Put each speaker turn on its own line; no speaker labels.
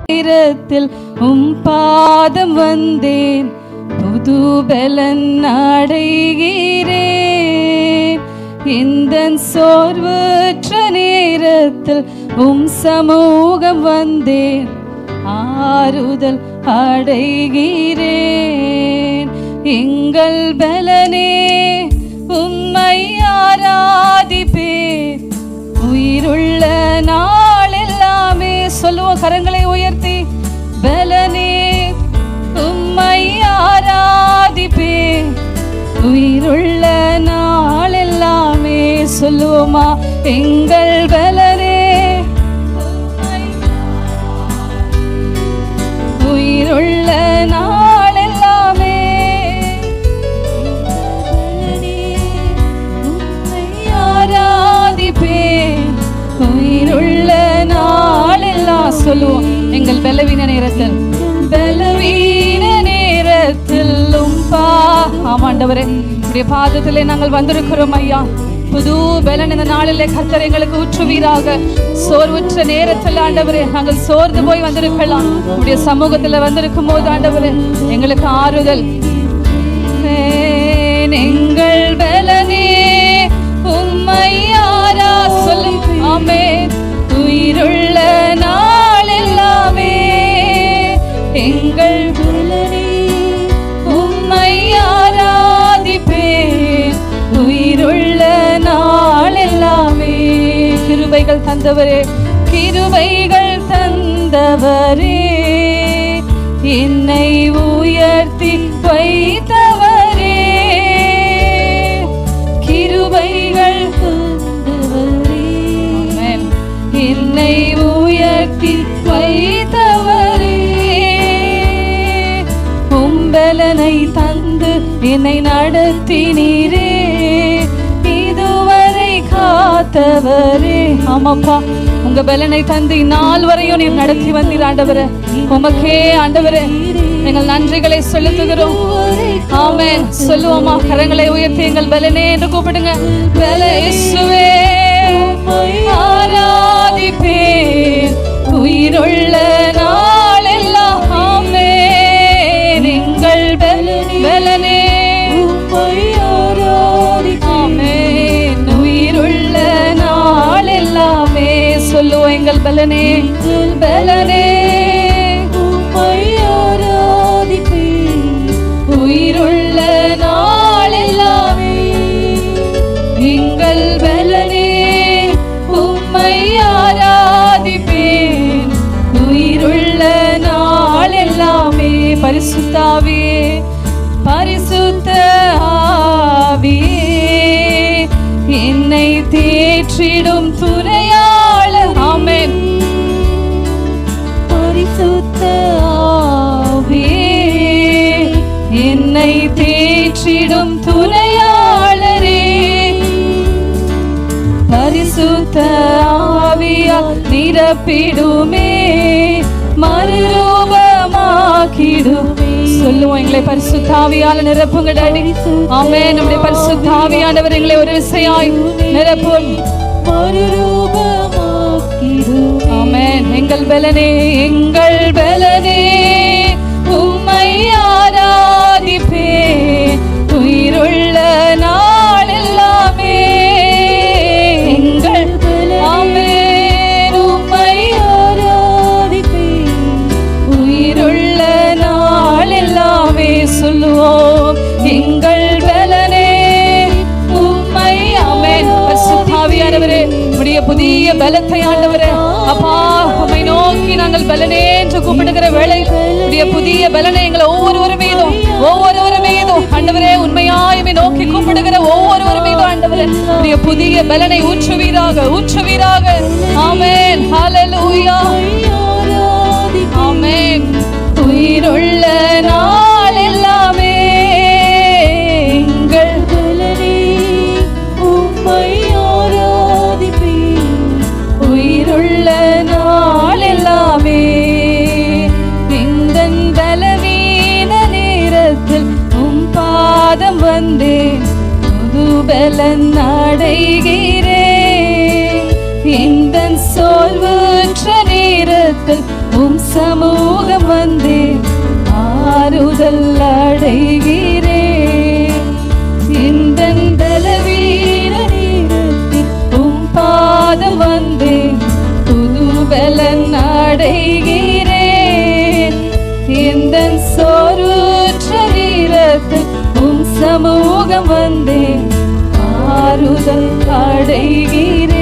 நேரத்தில் பாதம் வந்தேன், புது பலன் அடைகிறேன். இந்த சோர்வற்ற நேரத்தில் சமூகம் வந்தேன், ஆறுதல் அடைகிறேன். எங்கள் பலனே உம்மை ஆராதிப்பேன், உயிருள்ள நாள் எல்லாமே. சொல்லுவோம் கரங்களை உயர்த்தி, பலனே உம்மை ஆராதிப்பேன், உயிருள்ள நாள் எல்லாமே. சொல்லுவோமா, எங்கள் பலனே உயிருள்ள நாள் எல்லாமே. ஆராதிப்பேன், உயிருள்ள நாள் எல்லாம். சொல்லுவோம், எங்கள் பலவீன நேரத்தில், பலவீன நேரத்திலும் ஆமாண்டவரே உடைய பாதத்திலே நாங்கள் வந்திருக்கிறோம் ஐயா. புது பலன் இந்த நாளிலே கர்த்தர் எங்களுக்கு ஊற்றுவீராக. சோர்வுற்ற நேரத்தில் ஆண்டவரே நாங்கள் சோர்ந்து போய் வந்திருக்கலாம், உடைய சமூகத்தில் வந்திருக்கும் போது ஆண்டவரே எங்களுக்கு ஆறுதல். எங்கள் பலனே உம்மை ஆரா. சொல்லும் ஆமென். உயிருள்ள நாள் எல்லாமே எங்கள் பலனே உம்மை ஆராதிப்பேன், உயிருள்ள நாள் எல்லாமே. கிருபைகள் தந்தவரே, கிருபைகள் தந்தவரே, என்னை உயர்த்தி வைத்தவரே. கிருபைகள் தந்தவரே, என்னை உயர்த்தி வைத்தவரே. உம்பலனை தந்து என்னை நடத்தினீரே, இதுவரை காத்தவரே. ஆமாப்பா, உங்க பலனை தந்து இந்நாள் வரையும் நீர் நடத்தி வந்தீர் ஆண்டவரே. உமக்கே ஆண்டவரே எங்கள் நன்றிகளை செலுத்துகிறோம். ஆமென். சொல்லுவோமா, கரங்களை உயர்த்தி எங்கள் பலனே என்று கூப்பிடுங்க. பல இயேசுவே ஆராதிப்பேன், உயிருள்ள நாள் எல்லாம். ஆமென். எங்கள் பலனே ஆமென், உயிருள்ள நாள் எல்லாமே. சொல்லுவோம், எங்கள் பலனே, பலனே உயிருள்ள நாள் எல்லாமே. எங்கள் பலனே உம்மை ஆராதிப்பேன், உயிருள்ள நாள் எல்லாமே. பரிசுத்த ஆவியே, பரிசுத்த ஆவியே, என்னை தேற்றிடும் துணையாளர். ஆமென். பரிசுத்த ஆவியே, என்னை தேற்றிடும் துணையாளரே. பரிசுத்த ஆவியால் நிரப்பிடுமே, மறுரூபமாக்கிடுமே. சொல்லுவோம், எங்களை பரிசுத்த ஆவியால் நிரப்புங்க டாடி. ஆமென். நம்முடைய பரிசுத்த ஆவியானவர் எங்களை ஒரு விசையாய் நிரப்பும், மறுரூபமாக்கிடுமே. ஆமென். எங்கள் பலனே, எங்கள் பலனே உம்மை ஆராதிப்பேன், உயிருள்ள நாள் எல்லாமே. எங்கள் ஆமென், உம்மை ஆராதிப்பேன், உயிருள்ள நாள் எல்லாமே. சொல்லுவோம், எங்கள் பலனே உம்மை. ஆமென். பரிசுத்த ஆவியானவரே உம்முடைய புதிய பலத்தை ஆண்டவரே அப்பா உம்மை நோக்கி நாங்கள் பலனே என்று கூப்பிடுகிற வேளை உடைய புதிய பலனை எங்களை ஒவ்வொரு மீதும் ஆண்டவரே உண்மையாயுமே நோக்கி கூப்பிடுகிற ஒவ்வொரு மீதும் ஆண்டவரே உடைய புதிய பலனை ஊற்றுவீராக. ஆமென். ஹல்லேலூயா. ஆமென். உயிருள்ள நாள் எல்லாமே எங்கள் பலனே உம்மை ஆராதிப்பேன், உயிருள்ள நாள் எல்லாமே. எங்கள் பலவீன நேரத்தில் பாதம் வந்தேன், புது பலன் அடைகிறேன். இந்த சோர்வுற்ற நேரத்தில் சமூகம் அடைகிறேன். இந்த சோர்வுற்ற நேரத்தில் உம் சமூகம் வந்தேன் ஆறுதல் அடைகிறேன்.